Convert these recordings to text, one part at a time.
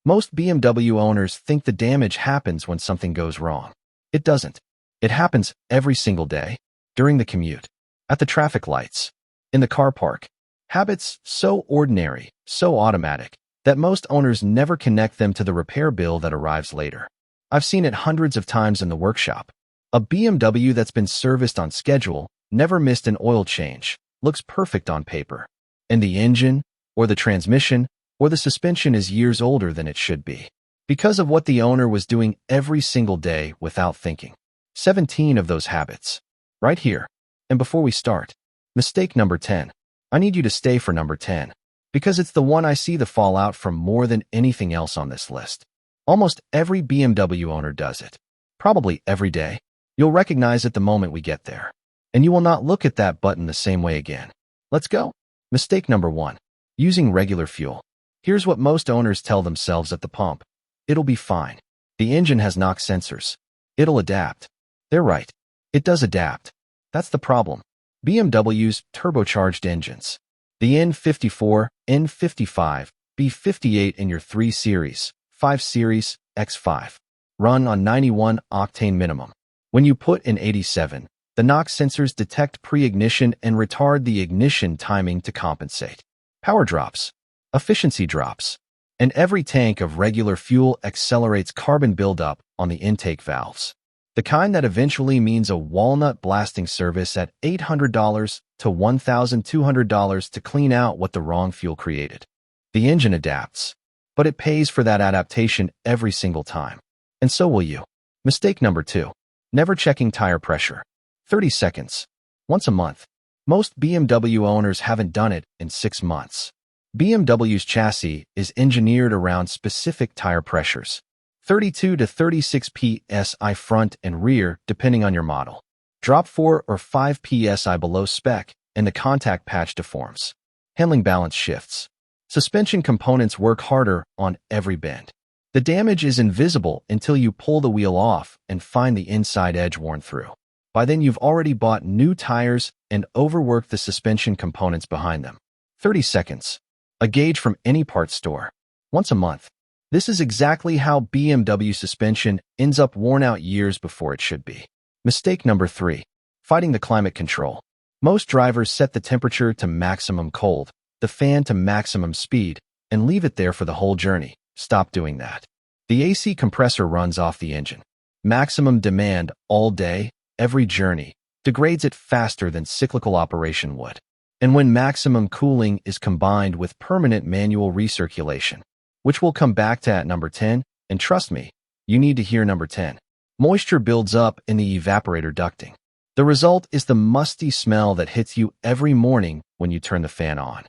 Most BMW owners think the damage happens when something goes wrong. It doesn't. It happens every single day, during the commute, at the traffic lights, in the car park. Habits so ordinary, so automatic, that most owners never connect them to the repair bill that arrives later. I've seen it hundreds of times in the workshop. A BMW that's been serviced on schedule, never missed an oil change, looks perfect on paper. And the engine, or the transmission, or the suspension is years older than it should be, because of what the owner was doing every single day without thinking. 17 of those habits. Right here. And before we start, mistake number 10. I need you to stay for number 10, because it's the one I see the fallout from more than anything else on this list. Almost every BMW owner does it. Probably every day. You'll recognize it the moment we get there. And you will not look at that button the same way again. Let's go. Mistake number 1. Using regular fuel. Here's what most owners tell themselves at the pump. It'll be fine. The engine has knock sensors. It'll adapt. They're right. It does adapt. That's the problem. BMW's turbocharged engines. The N54, N55, B58 in your 3 Series, 5 Series, X5. Run on 91 octane minimum. When you put in 87, the knock sensors detect pre-ignition and retard the ignition timing to compensate. Power drops. Efficiency drops. And every tank of regular fuel accelerates carbon buildup on the intake valves. The kind that eventually means a walnut blasting service at $800 to $1,200 to clean out what the wrong fuel created. The engine adapts, but it pays for that adaptation every single time. And so will you. Mistake number 2. Never checking tire pressure. 30 seconds. Once a month. Most BMW owners haven't done it in 6 months. BMW's chassis is engineered around specific tire pressures. 32 to 36 psi front and rear, depending on your model. Drop 4 or 5 psi below spec, and the contact patch deforms. Handling balance shifts. Suspension components work harder on every bend. The damage is invisible until you pull the wheel off and find the inside edge worn through. By then, you've already bought new tires and overworked the suspension components behind them. 30 seconds. A gauge from any parts store. Once a month. This is exactly how BMW suspension ends up worn out years before it should be. Mistake number 3. Fighting the climate control. Most drivers set the temperature to maximum cold, the fan to maximum speed, and leave it there for the whole journey. Stop doing that. The AC compressor runs off the engine. Maximum demand all day, every journey, degrades it faster than cyclical operation would. And when maximum cooling is combined with permanent manual recirculation, which we'll come back to at number 10, and trust me, you need to hear number 10. Moisture builds up in the evaporator ducting. The result is the musty smell that hits you every morning when you turn the fan on.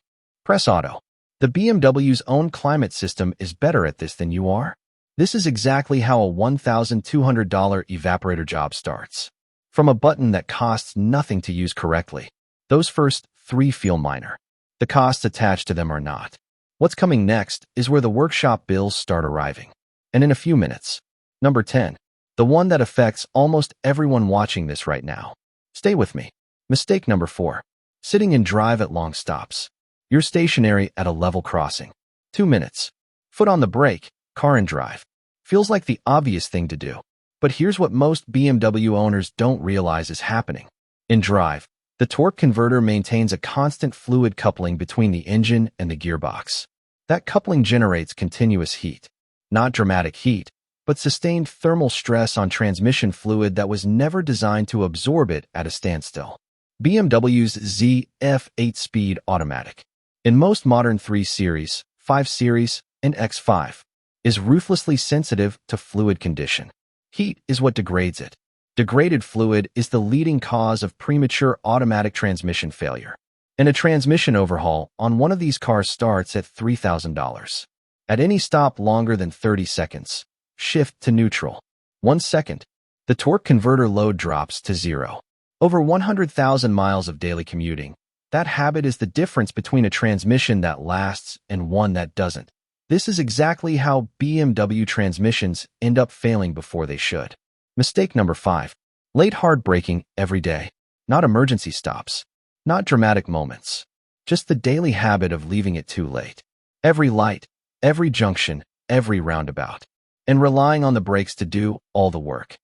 Press auto. The BMW's own climate system is better at this than you are. This is exactly how a $1,200 evaporator job starts. From a button that costs nothing to use correctly. Those first 3 feel minor. The costs attached to them are not. What's coming next is where the workshop bills start arriving. And in a few minutes. Number 10. The one that affects almost everyone watching this right now. Stay with me. Mistake number 4. Sitting in drive at long stops. You're stationary at a level crossing. 2 minutes. Foot on the brake, car in drive. Feels like the obvious thing to do. But here's what most BMW owners don't realize is happening. In drive, the torque converter maintains a constant fluid coupling between the engine and the gearbox. That coupling generates continuous heat. Not dramatic heat, but sustained thermal stress on transmission fluid that was never designed to absorb it at a standstill. BMW's ZF 8-speed automatic, in most modern 3 Series, 5 Series, and X5, is ruthlessly sensitive to fluid condition. Heat is what degrades it. Degraded fluid is the leading cause of premature automatic transmission failure. And a transmission overhaul on one of these cars starts at $3,000. At any stop longer than 30 seconds, shift to neutral. 1 second, the torque converter load drops to 0. Over 100,000 miles of daily commuting, that habit is the difference between a transmission that lasts and one that doesn't. This is exactly how BMW transmissions end up failing before they should. Mistake number 5. Late hard braking every day. Not emergency stops. Not dramatic moments. Just the daily habit of leaving it too late. Every light, every junction, every roundabout, and relying on the brakes to do all the work.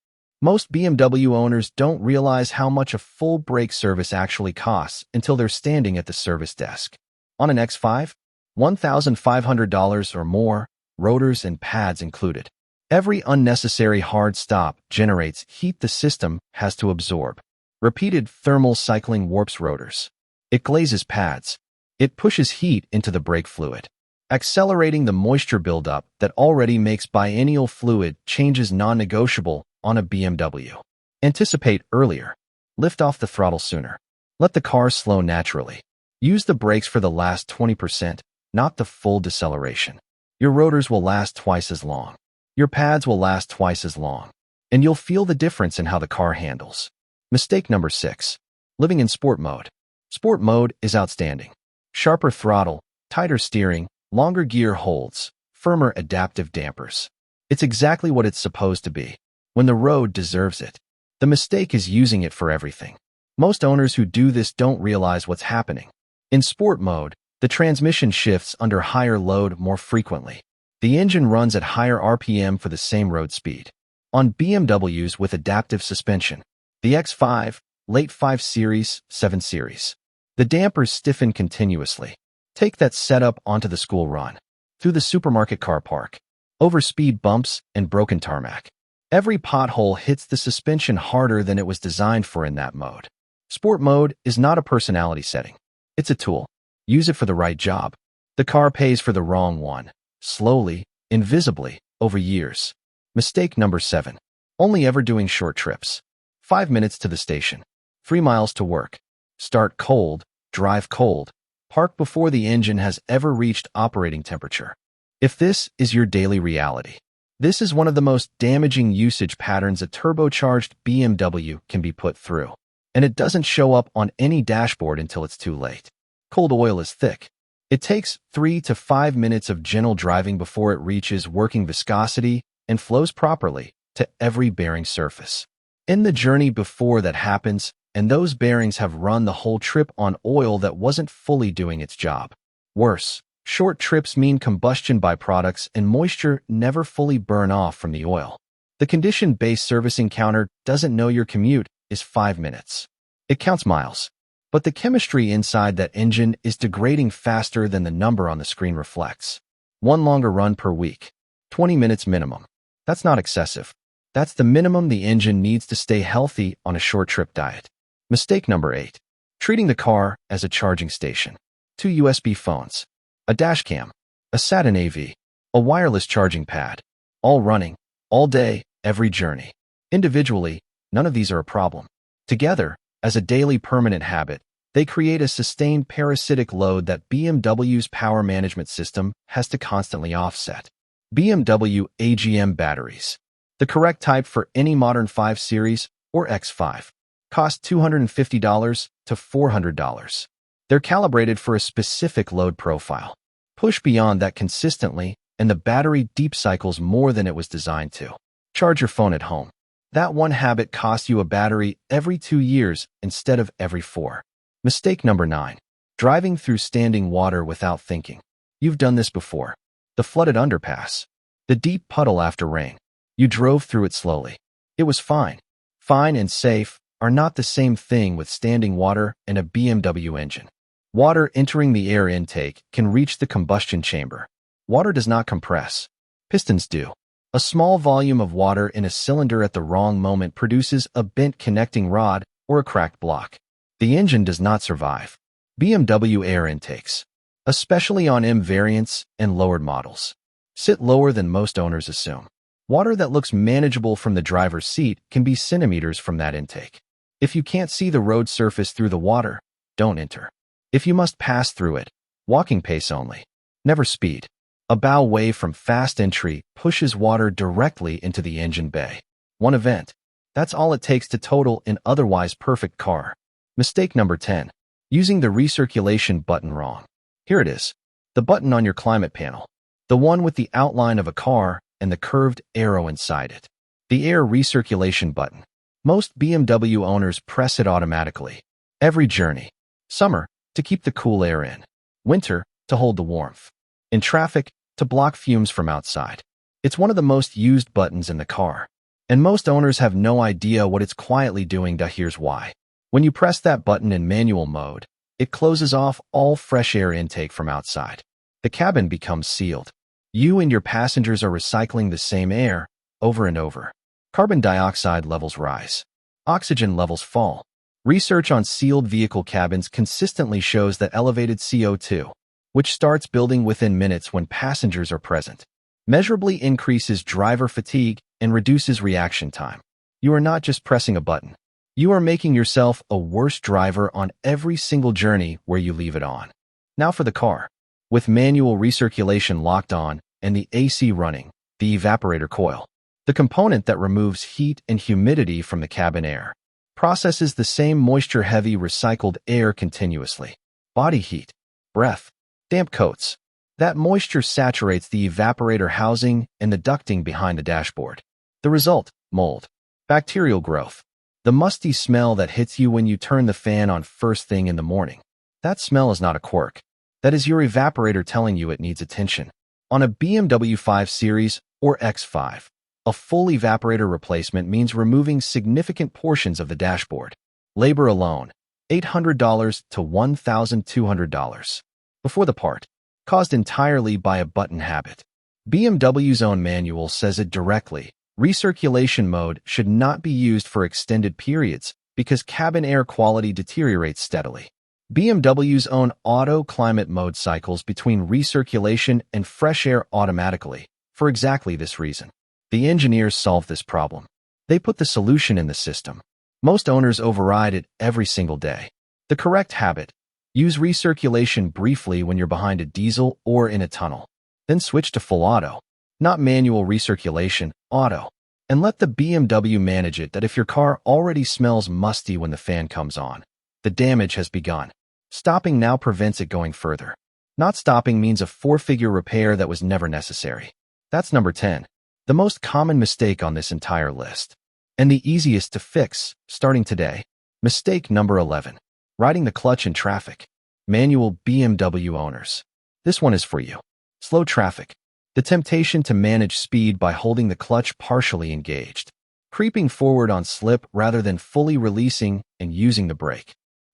Most BMW owners don't realize how much a full brake service actually costs until they're standing at the service desk. On an X5, $1,500 or more, rotors and pads included. Every unnecessary hard stop generates heat the system has to absorb. Repeated thermal cycling warps rotors. It glazes pads. It pushes heat into the brake fluid, accelerating the moisture buildup that already makes biennial fluid changes non-negotiable on a BMW. Anticipate earlier. Lift off the throttle sooner. Let the car slow naturally. Use the brakes for the last 20%, not the full deceleration. Your rotors will last twice as long. Your pads will last twice as long. And you'll feel the difference in how the car handles. Mistake number 6. Living in sport mode. Sport mode is outstanding. Sharper throttle, tighter steering, longer gear holds, firmer adaptive dampers. It's exactly what it's supposed to be, when the road deserves it. The mistake is using it for everything. Most owners who do this don't realize what's happening. In sport mode, the transmission shifts under higher load more frequently. The engine runs at higher RPM for the same road speed. On BMWs with adaptive suspension, the X5, late 5 Series, 7 Series, the dampers stiffen continuously. Take that setup onto the school run, through the supermarket car park, over speed bumps and broken tarmac. Every pothole hits the suspension harder than it was designed for in that mode. Sport mode is not a personality setting. It's a tool. Use it for the right job. The car pays for the wrong one, slowly, invisibly, over years. Mistake number 7. Only ever doing short trips. 5 minutes to the station. 3 miles to work. Start cold, drive cold. Park before the engine has ever reached operating temperature. If this is your daily reality, this is one of the most damaging usage patterns a turbocharged BMW can be put through. And it doesn't show up on any dashboard until it's too late. Cold oil is thick. It takes 3 to 5 minutes of gentle driving before it reaches working viscosity and flows properly to every bearing surface. In the journey before that happens, and those bearings have run the whole trip on oil that wasn't fully doing its job. Worse, short trips mean combustion byproducts and moisture never fully burn off from the oil. The condition-based servicing counter doesn't know your commute is 5 minutes. It counts miles. But the chemistry inside that engine is degrading faster than the number on the screen reflects. 1 longer run per week. 20 minutes minimum. That's not excessive. That's the minimum the engine needs to stay healthy on a short trip diet. Mistake number 8. Treating the car as a charging station. 2 USB phones. A dash cam. A SATA AV. A wireless charging pad. All running. All day, every journey. Individually, none of these are a problem. Together, as a daily permanent habit, they create a sustained parasitic load that BMW's power management system has to constantly offset. BMW AGM batteries. The correct type for any modern 5 Series or X5 cost $250 to $400. They're calibrated for a specific load profile. Push beyond that consistently, and the battery deep cycles more than it was designed to. Charge your phone at home. That one habit costs you a battery every 2 years instead of every 4. Mistake number 9. Driving through standing water without thinking. You've done this before. The flooded underpass. The deep puddle after rain. You drove through it slowly. It was fine. Fine and safe are not the same thing with standing water and a BMW engine. Water entering the air intake can reach the combustion chamber. Water does not compress. Pistons do. A small volume of water in a cylinder at the wrong moment produces a bent connecting rod or a cracked block. The engine does not survive. BMW air intakes, especially on M variants and lowered models, sit lower than most owners assume. Water that looks manageable from the driver's seat can be centimeters from that intake. If you can't see the road surface through the water, don't enter. If you must pass through it, walking pace only. Never speed. A bow wave from fast entry pushes water directly into the engine bay. One event. That's all it takes to total an otherwise perfect car. Mistake number 10. Using the recirculation button wrong. Here it is. The button on your climate panel. The one with the outline of a car and the curved arrow inside it. The air recirculation button. Most BMW owners press it automatically. Every journey. Summer, to keep the cool air in. Winter, to hold the warmth. In traffic, to block fumes from outside. It's one of the most used buttons in the car, and most owners have no idea what it's quietly doing. Here's why. When you press that button in manual mode, it closes off all fresh air intake from outside. The cabin becomes sealed. You and your passengers are recycling the same air over and over. Carbon dioxide levels rise. Oxygen levels fall. Research on sealed vehicle cabins consistently shows that elevated CO2, which starts building within minutes when passengers are present, measurably increases driver fatigue and reduces reaction time. You are not just pressing a button. You are making yourself a worse driver on every single journey where you leave it on. Now for the car. With manual recirculation locked on and the AC running, the evaporator coil, the component that removes heat and humidity from the cabin air, processes the same moisture-heavy recycled air continuously. Body heat, breath, damp coats. That moisture saturates the evaporator housing and the ducting behind the dashboard. The result, mold, bacterial growth, the musty smell that hits you when you turn the fan on first thing in the morning. That smell is not a quirk. That is your evaporator telling you it needs attention. On a BMW 5 Series or X5, a full evaporator replacement means removing significant portions of the dashboard. Labor alone, $800 to $1,200. Before the part, caused entirely by a button habit. BMW's own manual says it directly. Recirculation mode should not be used for extended periods because cabin air quality deteriorates steadily. BMW's own auto climate mode cycles between recirculation and fresh air automatically for exactly this reason. The engineers solve this problem. They put the solution in the system. Most owners override it every single day. The correct habit: use recirculation briefly when you're behind a diesel or in a tunnel. Then switch to full auto, not manual recirculation, auto. And let the BMW manage it. That if your car already smells musty when the fan comes on, the damage has begun. Stopping now prevents it going further. Not stopping means a four-figure repair that was never necessary. That's number 10. The most common mistake on this entire list. And the easiest to fix, starting today. Mistake number 11. Riding the clutch in traffic. Manual BMW owners. This one is for you. Slow traffic. The temptation to manage speed by holding the clutch partially engaged. Creeping forward on slip rather than fully releasing and using the brake.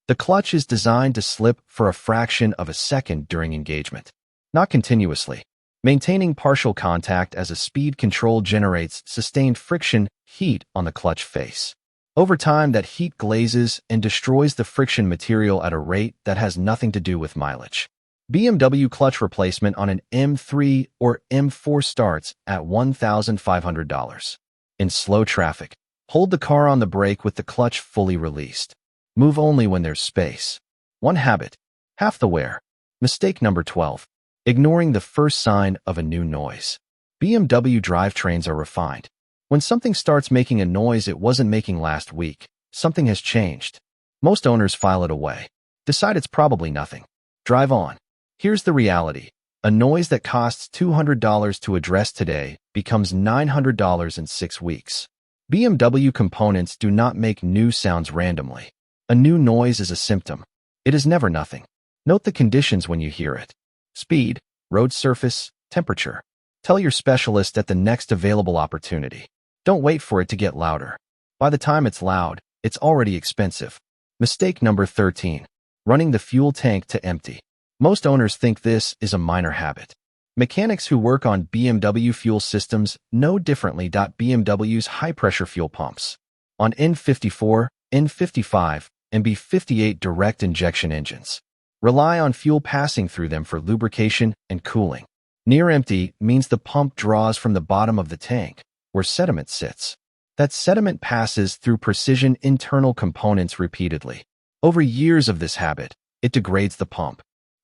The clutch is designed to slip for a fraction of a second during engagement, not continuously. Maintaining partial contact as a speed control generates sustained friction heat on the clutch face. Over time, that heat glazes and destroys the friction material at a rate that has nothing to do with mileage. BMW clutch replacement on an M3 or M4 starts at $1,500. In slow traffic, hold the car on the brake with the clutch fully released. Move only when there's space. One habit, half the wear. Mistake number 12. Ignoring the first sign of a new noise. BMW drivetrains are refined. When something starts making a noise it wasn't making last week, something has changed. Most owners file it away. Decide it's probably nothing. Drive on. Here's the reality. A noise that costs $200 to address today becomes $900 in 6 weeks. BMW components do not make new sounds randomly. A new noise is a symptom. It is never nothing. Note the conditions when you hear it. Speed, road surface, temperature. Tell your specialist at the next available opportunity. Don't wait for it to get louder. By the time it's loud, it's already expensive. Mistake number 13. Running the fuel tank to empty. Most owners think this is a minor habit. Mechanics who work on BMW fuel systems know differently. BMW's high-pressure fuel pumps. On N54, N55, and B58 direct injection engines. Rely on fuel passing through them for lubrication and cooling. Near empty means the pump draws from the bottom of the tank, where sediment sits. That sediment passes through precision internal components repeatedly. Over years of this habit, it degrades the pump.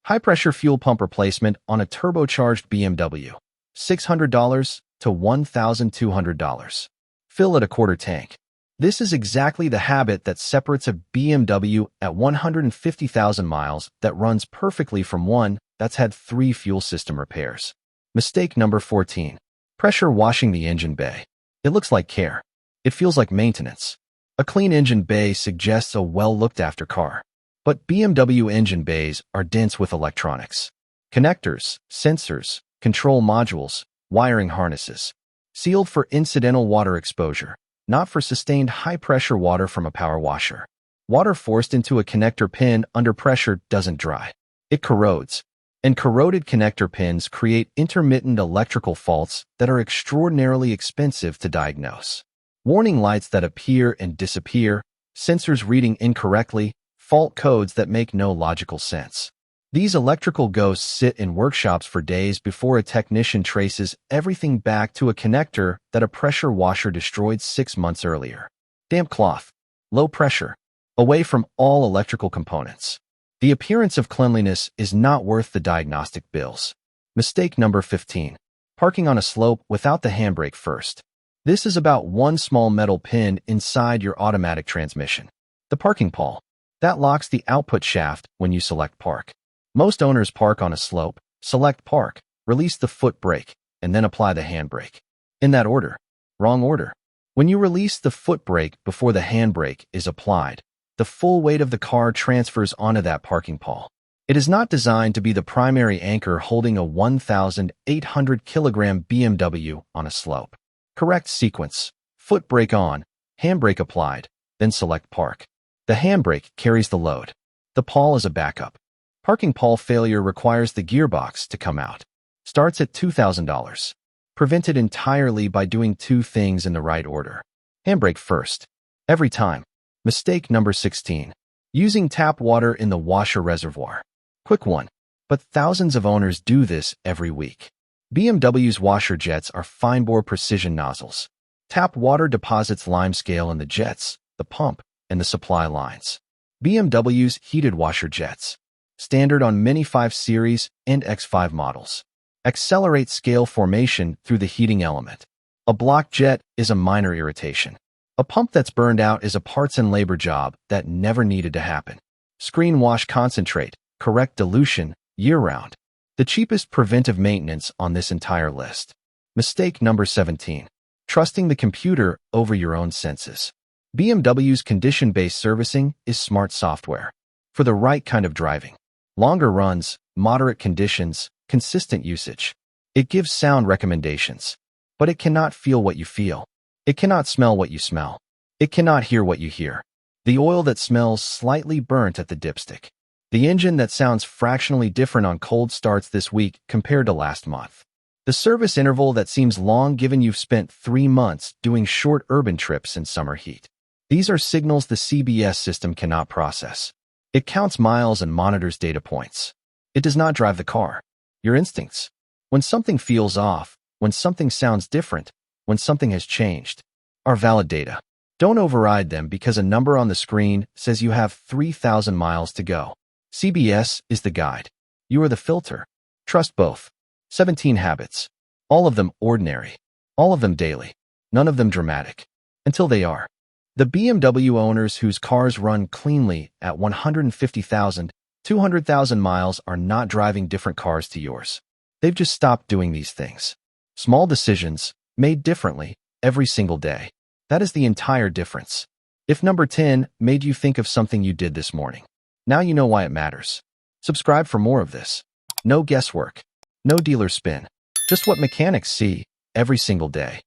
High-pressure fuel pump replacement on a turbocharged BMW. $600 to $1,200. Fill at a quarter tank. This is exactly the habit that separates a BMW at 150,000 miles that runs perfectly from one that's had 3 fuel system repairs. Mistake number 14. Pressure washing the engine bay. It looks like care. It feels like maintenance. A clean engine bay suggests a well-looked-after car. But BMW engine bays are dense with electronics. Connectors, sensors, control modules, wiring harnesses. Sealed for incidental water exposure, not for sustained high-pressure water from a power washer. Water forced into a connector pin under pressure doesn't dry. It corrodes. And corroded connector pins create intermittent electrical faults that are extraordinarily expensive to diagnose. Warning lights that appear and disappear, sensors reading incorrectly, fault codes that make no logical sense. These electrical ghosts sit in workshops for days before a technician traces everything back to a connector that a pressure washer destroyed 6 months earlier. Damp cloth. Low pressure. Away from all electrical components. The appearance of cleanliness is not worth the diagnostic bills. Mistake number 15. Parking on a slope without the handbrake first. This is about one small metal pin inside your automatic transmission. The parking pawl. That locks the output shaft when you select park. Most owners park on a slope, select park, release the foot brake, and then apply the handbrake. In that order. Wrong order. When you release the foot brake before the handbrake is applied, the full weight of the car transfers onto that parking pawl. It is not designed to be the primary anchor holding a 1,800 kilogram BMW on a slope. Correct sequence. Foot brake on, handbrake applied, then select park. The handbrake carries the load. The pawl is a backup. Parking pawl failure requires the gearbox to come out. Starts at $2,000. Prevented entirely by doing two things in the right order. Handbrake first. Every time. Mistake number 16. Using tap water in the washer reservoir. Quick one. But thousands of owners do this every week. BMW's washer jets are fine-bore precision nozzles. Tap water deposits limescale in the jets, the pump, and the supply lines. BMW's heated washer jets. Standard on many 5 Series and X5 models. Accelerate scale formation through the heating element. A block jet is a minor irritation. A pump that's burned out is a parts and labor job that never needed to happen. Screen wash concentrate, correct dilution, year-round. The cheapest preventive maintenance on this entire list. Mistake number 17. Trusting the computer over your own senses. BMW's condition-based servicing is smart software. For the right kind of driving. Longer runs, moderate conditions, consistent usage. It gives sound recommendations. But it cannot feel what you feel. It cannot smell what you smell. It cannot hear what you hear. The oil that smells slightly burnt at the dipstick. The engine that sounds fractionally different on cold starts this week compared to last month. The service interval that seems long given you've spent 3 months doing short urban trips in summer heat. These are signals the CBS system cannot process. It counts miles and monitors data points. It does not drive the car. Your instincts. When something feels off, when something sounds different, when something has changed, are valid data. Don't override them because a number on the screen says you have 3,000 miles to go. CBS is the guide. You are the filter. Trust both. 17 habits. All of them ordinary. All of them daily. None of them dramatic. Until they are. The BMW owners whose cars run cleanly at 150,000, 200,000 miles are not driving different cars to yours. They've just stopped doing these things. Small decisions, made differently, every single day. That is the entire difference. If number 10 made you think of something you did this morning, now you know why it matters. Subscribe for more of this. No guesswork. No dealer spin. Just what mechanics see every single day.